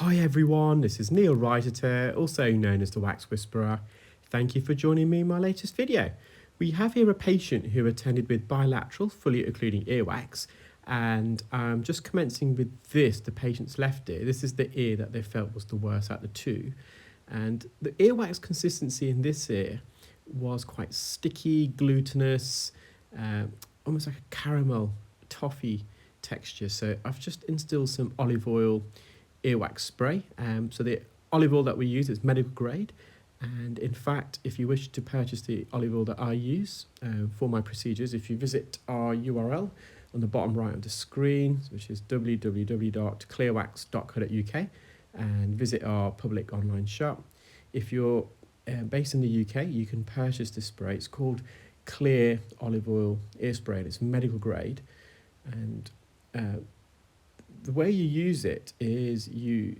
Hi everyone, this is Neel Raithatha, also known as the Wax Whisperer. Thank you for joining me in my latest video. We have here a patient who attended with bilateral, fully occluding earwax, and just commencing with this, the patient's left ear. This is the ear that they felt was the worst out of the two. And the earwax consistency in this ear was quite sticky, glutinous, almost like a caramel toffee texture. So I've just instilled some olive oil earwax spray. So the olive oil that we use is medical grade, and in fact, if you wish to purchase the olive oil that I use for my procedures, if you visit our URL on the bottom right of the screen, which is www.clearwax.co.uk, and visit our public online shop. If you're based in the UK, you can purchase this spray. It's called Clear Olive Oil Ear Spray, and it's medical grade. And the way you use it is you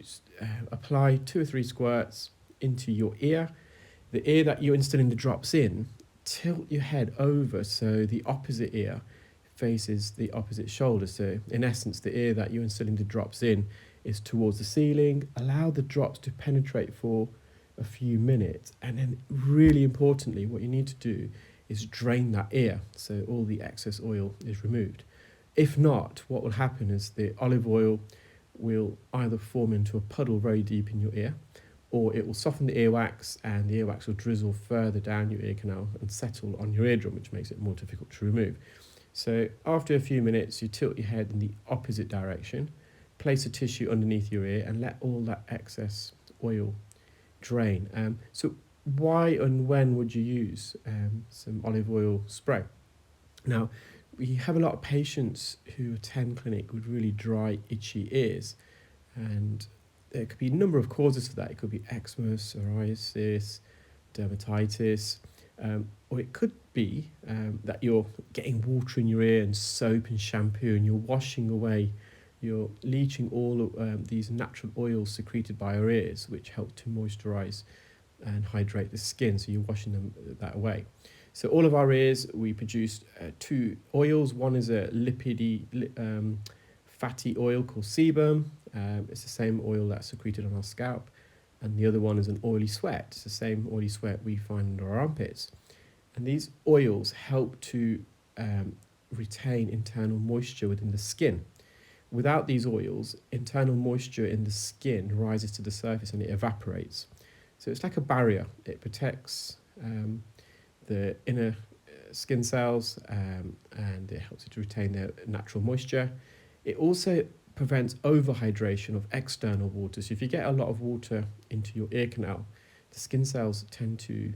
apply 2 or 3 squirts into your ear. The ear that you're instilling the drops in, tilt your head over so the opposite ear faces the opposite shoulder. So in essence, the ear that you're instilling the drops in is towards the ceiling. Allow the drops to penetrate for a few minutes, and then really importantly, what you need to do is drain that ear so all the excess oil is removed. If not, what will happen is the olive oil will either form into a puddle very deep in your ear, or it will soften the earwax and the earwax will drizzle further down your ear canal and settle on your eardrum, which makes it more difficult to remove. So after a few minutes, you tilt your head in the opposite direction, place a tissue underneath your ear and let all that excess oil drain. So why and when would you use some olive oil spray? Now, we have a lot of patients who attend clinic with really dry, itchy ears, and there could be a number of causes for that. It could be eczema, psoriasis, dermatitis, or it could be that you're getting water in your ear and soap and shampoo, and you're washing away, you're leaching all of these natural oils secreted by our ears, which help to moisturize and hydrate the skin, so you're washing them that away. So all of our ears, we produce 2 oils. One is a lipidy, fatty oil called sebum. It's the same oil that's secreted on our scalp. And the other one is an oily sweat. It's the same oily sweat we find under our armpits. And these oils help to retain internal moisture within the skin. Without these oils, internal moisture in the skin rises to the surface and it evaporates. So it's like a barrier. It protects the inner skin cells, and it helps it to retain their natural moisture. It also prevents overhydration of external water. So if you get a lot of water into your ear canal, the skin cells tend to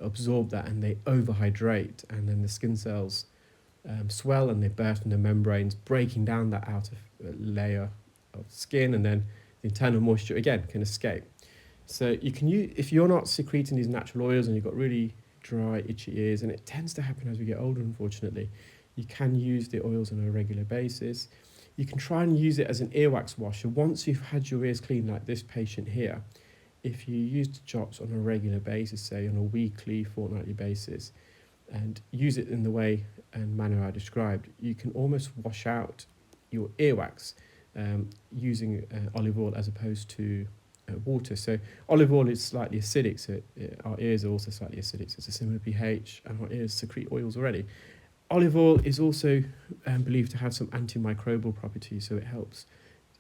absorb that and they overhydrate, and then the skin cells swell and they burst from the membranes, breaking down that outer layer of skin, and then the internal moisture again can escape. So you can use, if you're not secreting these natural oils and you've got really dry, itchy ears, and it tends to happen as we get older, unfortunately, you can use the oils on a regular basis. You can try and use it as an earwax washer. Once you've had your ears clean, like this patient here, if you use the drops on a regular basis, say on a weekly, fortnightly basis, and use it in the way and manner I described, you can almost wash out your earwax using olive oil as opposed to water. So olive oil is slightly acidic, so our ears are also slightly acidic, so it's a similar pH, and our ears secrete oils already. Olive oil is also believed to have some antimicrobial properties, so it helps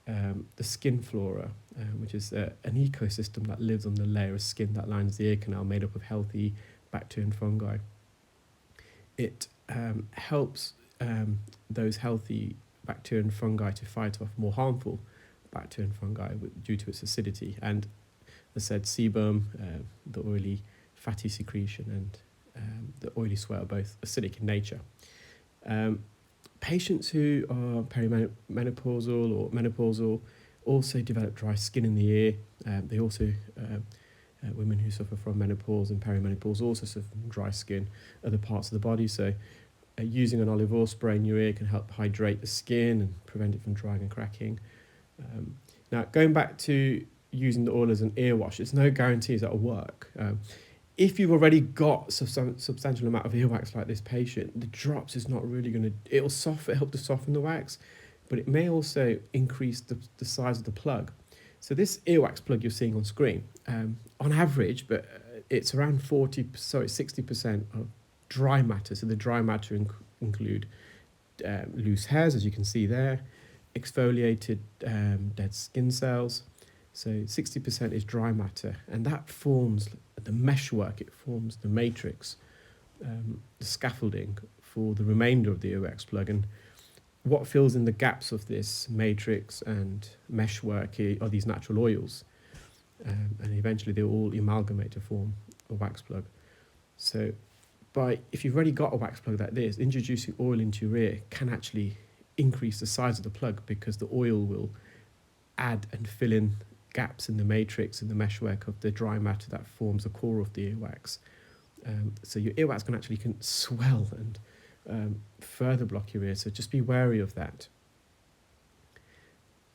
the skin flora, which is an ecosystem that lives on the layer of skin that lines the ear canal, made up of healthy bacteria and fungi. It helps those healthy bacteria and fungi to fight off more harmful bacteria and fungi due to its acidity. And as I said, sebum, the oily fatty secretion, and the oily sweat are both acidic in nature. Patients who are perimenopausal or menopausal also develop dry skin in the ear. They also, women who suffer from menopause and perimenopause also suffer from dry skin, other parts of the body. So using an olive oil spray in your ear can help hydrate the skin and prevent it from drying and cracking. Now, going back to using the oil as an ear wash, it's no guarantees that will work. If you've already got substantial amount of earwax like this patient, the drops is not really going to, it'll help to soften the wax, but it may also increase the size of the plug. So this earwax plug you're seeing on screen, on average, but it's around 60% of dry matter. So the dry matter include loose hairs, as you can see there, exfoliated dead skin cells. So 60% is dry matter, and that forms the meshwork, it forms the matrix, the scaffolding for the remainder of the earwax plug. And what fills in the gaps of this matrix and meshwork are these natural oils, and eventually they all amalgamate to form a wax plug. So if you've already got a wax plug like this, introducing oil into your ear can actually increase the size of the plug, because the oil will add and fill in gaps in the matrix and the meshwork of the dry matter that forms the core of the earwax. So your earwax can swell and further block your ear, so just be wary of that.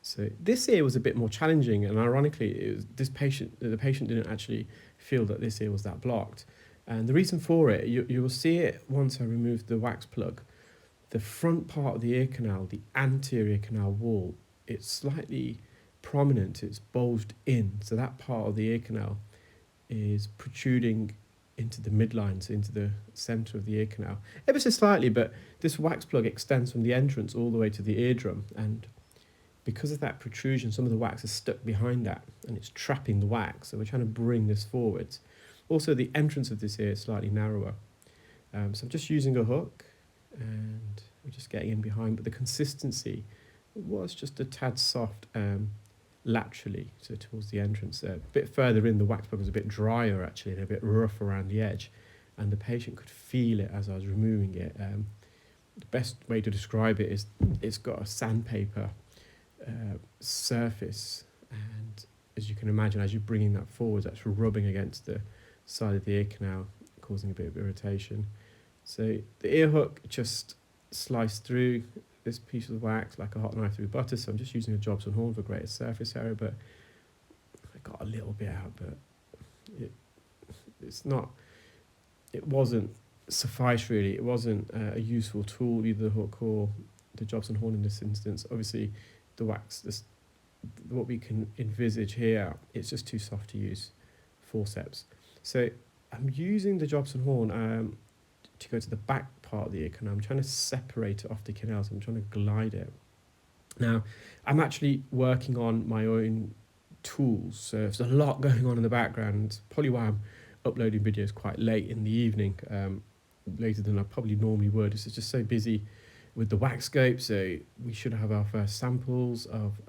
So this ear was a bit more challenging, and ironically, the patient didn't actually feel that this ear was that blocked. And the reason for it, you will see it once I remove the wax plug. The front part of the ear canal, the anterior canal wall, it's slightly prominent, it's bulged in. So that part of the ear canal is protruding into the midline, so into the centre of the ear canal. Ever so slightly, but this wax plug extends from the entrance all the way to the eardrum, and because of that protrusion, some of the wax is stuck behind that, and it's trapping the wax, so we're trying to bring this forwards. Also, the entrance of this ear is slightly narrower. So I'm just using a hook, and we're just getting in behind, but the consistency was just a tad soft laterally, so towards the entrance there. A bit further in, the wax plug was a bit drier actually, and a bit rough around the edge, and the patient could feel it as I was removing it. The best way to describe it is it's got a sandpaper surface, and as you can imagine, as you're bringing that forward, that's rubbing against the side of the ear canal, causing a bit of irritation. So the ear hook just sliced through this piece of wax like a hot knife through butter, so I'm just using a Jobson horn for greater surface area, but I got a little bit out, but it wasn't suffice really. It wasn't a useful tool, either the hook or the Jobson horn in this instance. Obviously the wax, what we can envisage here, it's just too soft to use forceps. So I'm using the Jobson horn to go to the back part of the ear canal. I'm trying to separate it off the canal, so I'm trying to glide it. Now, I'm actually working on my own tools, so there's a lot going on in the background. Probably why I'm uploading videos quite late in the evening, later than I probably normally would. It's just so busy with the wax scope, so we should have our first samples of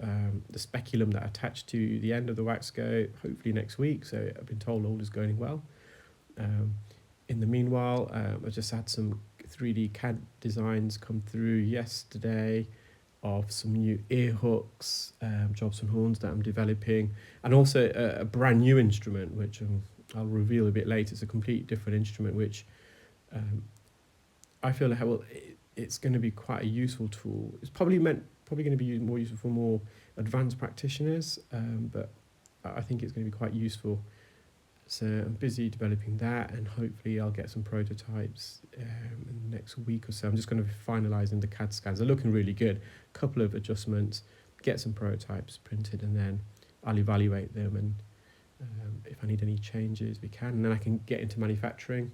the speculum that attached to the end of the wax scope, hopefully next week, so I've been told all is going well. In the meanwhile, I just had some 3D CAD designs come through yesterday of some new ear hooks, Jobson horns that I'm developing, and also a brand new instrument, which I'll reveal a bit later. It's a completely different instrument, which I feel like it's going to be quite a useful tool. It's probably going to be more useful for more advanced practitioners, but I think it's going to be quite useful. So I'm busy developing that, and hopefully I'll get some prototypes in the next week or so. I'm just going to be finalising the CAD scans. They're looking really good. A couple of adjustments, get some prototypes printed, and then I'll evaluate them, and if I need any changes, we can, and then I can get into manufacturing.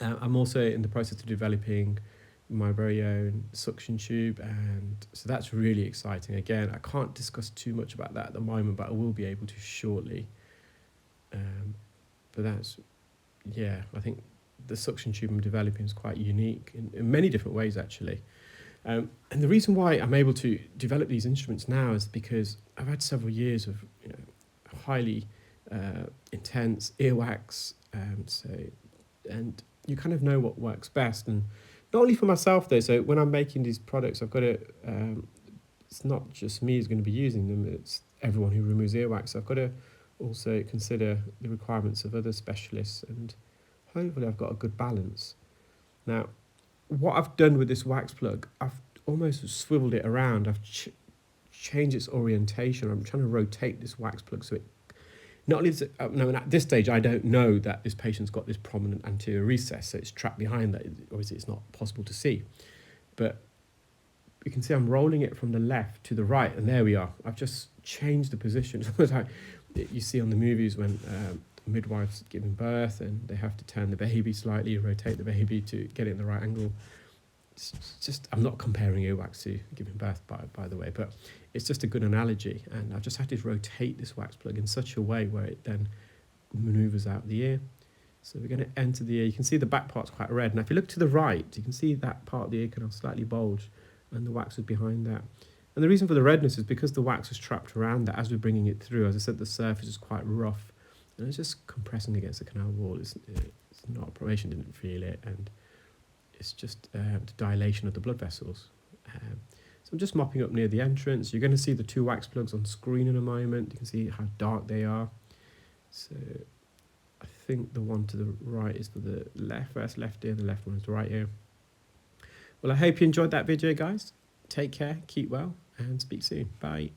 I'm also in the process of developing my very own suction tube, and so that's really exciting. Again, I can't discuss too much about that at the moment, but I will be able to shortly. But that's, I think the suction tube I'm developing is quite unique in many different ways actually. And the reason why I'm able to develop these instruments now is because I've had several years of highly intense earwax, and you kind of know what works best. And not only for myself though, so when I'm making these products, I've got to, it's not just me who's going to be using them, it's everyone who removes earwax. So I've got to also consider the requirements of other specialists, and hopefully I've got a good balance. Now, what I've done with this wax plug, I've almost swiveled it around. I've changed its orientation. I'm trying to rotate this wax plug so it not only is it, at this stage I don't know that this patient's got this prominent anterior recess, so it's trapped behind that. Obviously it's not possible to see, but You can see I'm rolling it from the left to the right, and there we are. I've just changed the position. It's almost like you see on the movies when midwives giving birth and they have to turn the baby slightly, rotate the baby to get it in the right angle. It's just, I'm not comparing earwax to giving birth, by the way, but it's just a good analogy. And I've just had to rotate this wax plug in such a way where it then maneuvers out the ear. So we're going to enter the ear. You can see the back part's quite red. Now, if you look to the right, you can see that part of the ear canal slightly bulge, and the wax is behind that. And the reason for the redness is because the wax was trapped around that as we're bringing it through. As I said, the surface is quite rough, and it's just compressing against the canal wall. It's not a patient didn't feel it, and it's just the dilation of the blood vessels. So I'm just mopping up near the entrance. You're going to see the 2 wax plugs on screen in a moment. You can see how dark they are. So I think the one to the right is for the first left ear, the left one is the right ear. Well, I hope you enjoyed that video, guys. Take care, keep well, and speak soon. Bye.